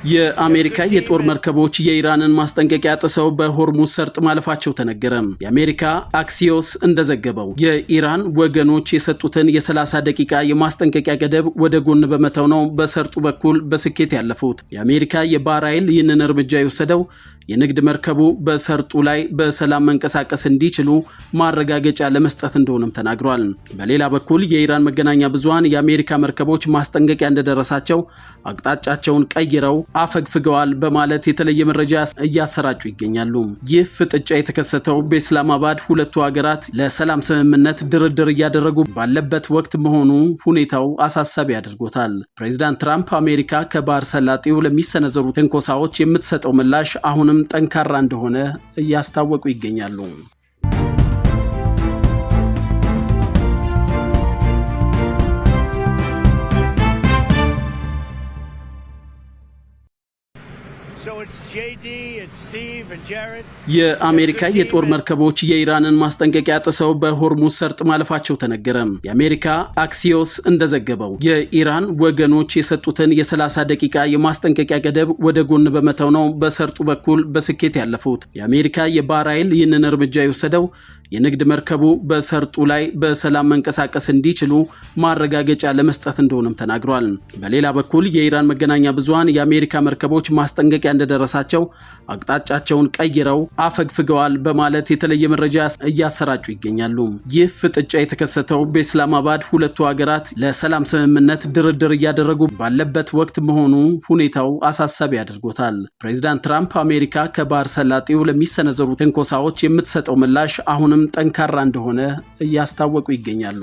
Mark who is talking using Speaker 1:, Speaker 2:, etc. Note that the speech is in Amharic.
Speaker 1: የአሜሪካ የጦር መርከቦች የኢራንን ማስጠንቀቂያ ጥሰው በሆርሙዝ ሰርጥ ማለፋቸው ተነገረ። የአሜሪካ አክሲዮስ እንደዘገበው የኢራን ወገኖች የሰጡትን የ30 ደቂቃ የማስጠንቀቂያ ገደብ ወደ ጎን በመተው ነው በሰርጡ በኩል በስኬት ያለፉት። የአሜሪካ የባህር ኃይል ይህንን እርምጃ የወሰደው የንግድ መርከቡ በሰርጡ ላይ በሰላም መንቀሳቀስ እንዲችሉ ማረጋገጫ ለመስጠት እንደሆነም ተናግሯል። በሌላ በኩል የኢራን መገናኛ ብዙሃን የአሜሪካ መርከቦች ማስጠንቀቂያ እንደደረሳቸው አቅጣጫቸውን ቀይረው አፈግፍገዋል በማለት የተለየ መረጃ እያሰራጩ ይገኛሉ። ይህ ፍጥጫ የተከሰተው በኢስላማባድ ሁለቱ ሀገራት ለሰላም ስምምነት ድርድር እያደረጉ ባለበት ወቅት መሆኑ ሁኔታው አሳሳቢ አድርጎታል። ፕሬዚዳንት ትራምፕ አሜሪካ ከባህር ሰላጤው ለሚሰነዘሩ ትንኮሳዎች የምትሰጠው ምላሽ አሁንም ጠንካራ እንደሆነ እያስታወቁ ይገኛሉ። የአሜሪካ የጦር መርከቦች የኢራንን ማስጠንቀቂያ ጥሰው በሆርሙዝ ሰርጥ ማለፋቸው ተነገረ። የአሜሪካ አክሲዮስ እንደዘገበው የኢራን ወገኖች የሰጡትን የ30 ደቂቃ የማስጠንቀቂያ ገደብ ወደ ጎን በመተው ነው በሰርጡ በኩል በስኬት ያለፉት። የአሜሪካ የባህር ኃይል ይህንን እርምጃ የወሰደው የንግድ መርከቡ በሰርጡ ላይ በሰላም መንቀሳቀስ እንዲችሉ ማረጋገጫ ለመስጠት እንደሆነም ተናግሯል። በሌላ በኩል የኢራን መገናኛ ብዙሃን የአሜሪካ መርከቦች ማስጠንቀቂያ እንደደረሳቸው አቅጣጫቸውን ቀይረው አፈግፍገዋል በማለት የተለየ መረጃ እያሰራጩ ይገኛሉ። ይህ ፍጥጫ የተከሰተው በኢስላማባድ ሁለቱ ሀገራት ለሰላም ስምምነት ድርድር እያደረጉ ባለበት ወቅት መሆኑ ሁኔታው አሳሳቢ አድርጎታል። ፕሬዚዳንት ትራምፕ አሜሪካ ከባህር ሰላጤው ለሚሰነዘሩ ትንኮሳዎች የምትሰጠው ምላሽ አሁንም ጠንካራ እንደሆነ እያስታወቁ ይገኛሉ።